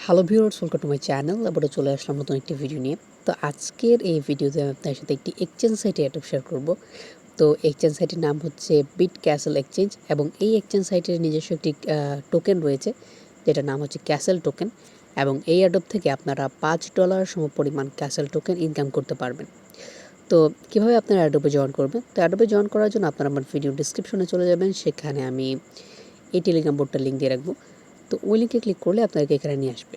Hello viewers, welcome to my channel. আবারও চলে আসলাম নতুন একটি ভিডিও নিয়ে। তো আজকের এই ভিডিওতে আমি আপনার সাথে একটি এক্সচেঞ্জ সাইটে অ্যাডপ শেয়ার করব। তো এক্সচেঞ্জ সাইটের নাম হচ্ছে বিটক্যাসল এক্সচেঞ্জ এবং এই এক্সচেঞ্জ সাইটের নিজস্ব একটি টোকেন রয়েছে যেটার নাম হচ্ছে ক্যাসেল টোকেন এবং এই অ্যাডপ থেকে আপনারা $5 সমপরিমাণ ক্যাসেল টোকেন ইনকাম করতে পারবেন। তো কীভাবে আপনারা অ্যাডপে জয়েন করবেন? তো অ্যাডপে জয়েন করার জন্য আপনারা আমার ভিডিও ডিসক্রিপশনে চলে যাবেন, সেখানে আমি এই টেলিগ্রাম বোর্ডটার লিঙ্ক দিয়ে রাখবো। তো ওই লিঙ্কে ক্লিক করলে আপনাকে এখানে নিয়ে আসবে।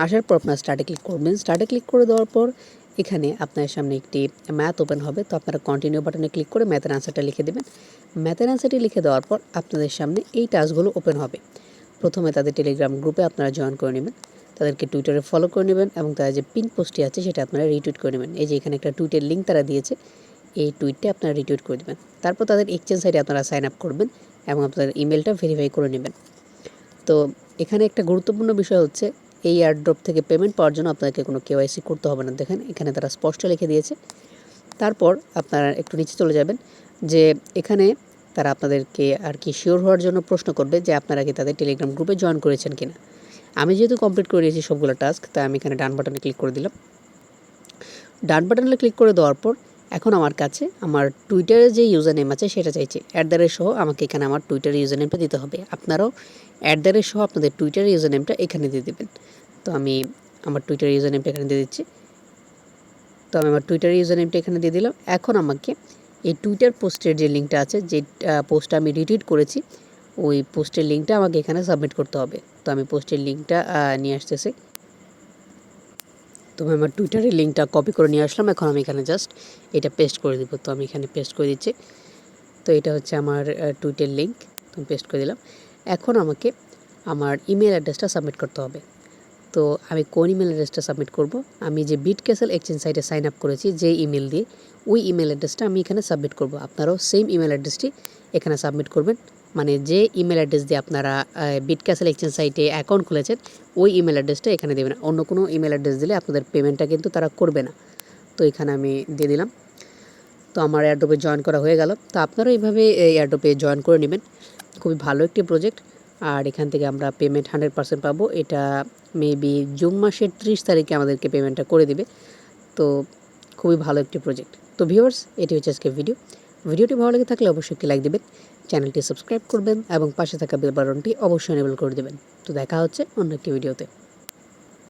আসার পর আপনারা স্টার্টে ক্লিক করবেন। স্টার্টে ক্লিক করে দেওয়ার পর এখানে আপনার সামনে একটি ম্যাথ ওপেন হবে। তো আপনারা কন্টিনিউ বাটনে ক্লিক করে ম্যাথের আনসারটা লিখে দেবেন। ম্যাথের আনসারটি লিখে দেওয়ার পর আপনাদের সামনে এই টাস্কগুলো ওপেন হবে। প্রথমে তাদের টেলিগ্রাম গ্রুপে আপনারা জয়েন করে নেবেন, তাদেরকে টুইটারে ফলো করে নেবেন এবং তাদের যে পিন পোস্টটি আছে সেটা আপনারা রিটুইট করে নেবেন। এই যে এখানে একটা টুইটের লিঙ্ক তারা দিয়েছে, এই টুইটটা আপনারা রিটুইট করে দেবেন। তারপর তাদের এক্সচেঞ্জ সাইটে আপনারা সাইন আপ করবেন এবং আপনাদের ইমেলটা ভেরিফাই করে নেবেন। তো এখানে একটা গুরুত্বপূর্ণ বিষয় হচ্ছে এই এয়ারড্রপ থেকে পেমেন্ট পাওয়ার জন্য আপনাকে কোনো কেওয়াইসি করতে হবে না। দেখেন এখানে তারা স্পষ্ট লিখে দিয়েছে। তারপর আপনারা একটু নিচে চলে যাবেন, যে এখানে তারা আপনাদেরকে আর কি শিওর হওয়ার জন্য প্রশ্ন করবে যে আপনারা কি তাদের টেলিগ্রাম গ্রুপে জয়েন করেছেন কিনা। আমি যেহেতু কমপ্লিট করে নিয়েছি সবগুলো টাস্ক, তাই আমি এখানে ডান বাটনে ক্লিক করে দিলাম। ডান বাটনে ক্লিক করে দেওয়ার পর এখন আমার কাছে আমার টুইটারের যে ইউজার নেম আছে সেটা চাইছে। সহ আমাকে এখানে আমার টুইটারের ইউজার নেমটা দিতে হবে। আপনারাও সহ আপনাদের টুইটারের ইউজার নেমটা এখানে দিয়ে দেবেন। তো আমি আমার টুইটারের ইউজার নেমটা এখানে দিয়ে দিচ্ছি। তো আমি আমার টুইটারের ইউজার নেমটা এখানে দিয়ে দিলাম। এখন আমাকে এই টুইটার পোস্টের যে লিঙ্কটা আছে, যে পোস্টটা আমি রিটুইট করেছি, ওই পোস্টের লিঙ্কটা আমাকে এখানে সাবমিট করতে হবে। তো আমি পোস্টের লিঙ্কটা নিয়ে আসতেছি। তো আমি আমার টুইটারের লিঙ্কটা কপি করে নিয়ে আসলাম। এখন আমি এখানে জাস্ট এটা পেস্ট করে দিব। তো আমি এখানে পেস্ট করে দিচ্ছি। তো এটা হচ্ছে আমার টুইটার লিঙ্ক, তো আমি পেস্ট করে দিলাম। এখন আমাকে আমার ইমেল অ্যাড্রেসটা সাবমিট করতে হবে। তো আমি কোন ইমেল অ্যাড্রেসটা সাবমিট করব? আমি যে বিটক্যাসল এক্সচেঞ্জ সাইটে সাইন আপ করেছি যে ইমেল দিয়ে, ওই ইমেল অ্যাড্রেসটা আমি এখানে সাবমিট করব। আপনারাও সেম ইমেল অ্যাড্রেসটি এখানে সাবমিট করবেন। মানে যে ইমেল অ্যাড্রেস দিয়ে আপনারা বিটক্যাসল এক্সচেঞ্জ সাইটে অ্যাকাউন্ট খুলেছেন, ওই ইমেল অ্যাড্রেসটা এখানে দেবেন। অন্য কোনো ইমেল অ্যাড্রেস দিলে আপনাদের পেমেন্টটা কিন্তু তারা করবে না। তো এখানে আমি দিয়ে দিলাম। তো আমার এয়ারড্রপে জয়েন করা হয়ে গেল। তো আপনারা এইভাবে এই এয়ারড্রপে জয়েন করে নেবেন। খুবই ভালো একটি প্রজেক্ট, আর এখান থেকে আমরা পেমেন্ট 100% পাবো। এটা মেবি জুন মাসের 30 তারিখে আমাদেরকে পেমেন্টটা করে দিবে। তো খুবই ভালো একটি প্রজেক্ট। তো ভিউয়ার্স, এটি হচ্ছে আজকে ভিডিওটি ভালো লেগে থাকলে অবশ্যই একটি লাইক দেবেন, চ্যানেলটি সাবস্ক্রাইব করবেন এবং পাশে থাকা বেল বাটনটি অবশ্যই এনেবল করে দেবেন। তো দেখা হচ্ছে অন্য একটি ভিডিওতে।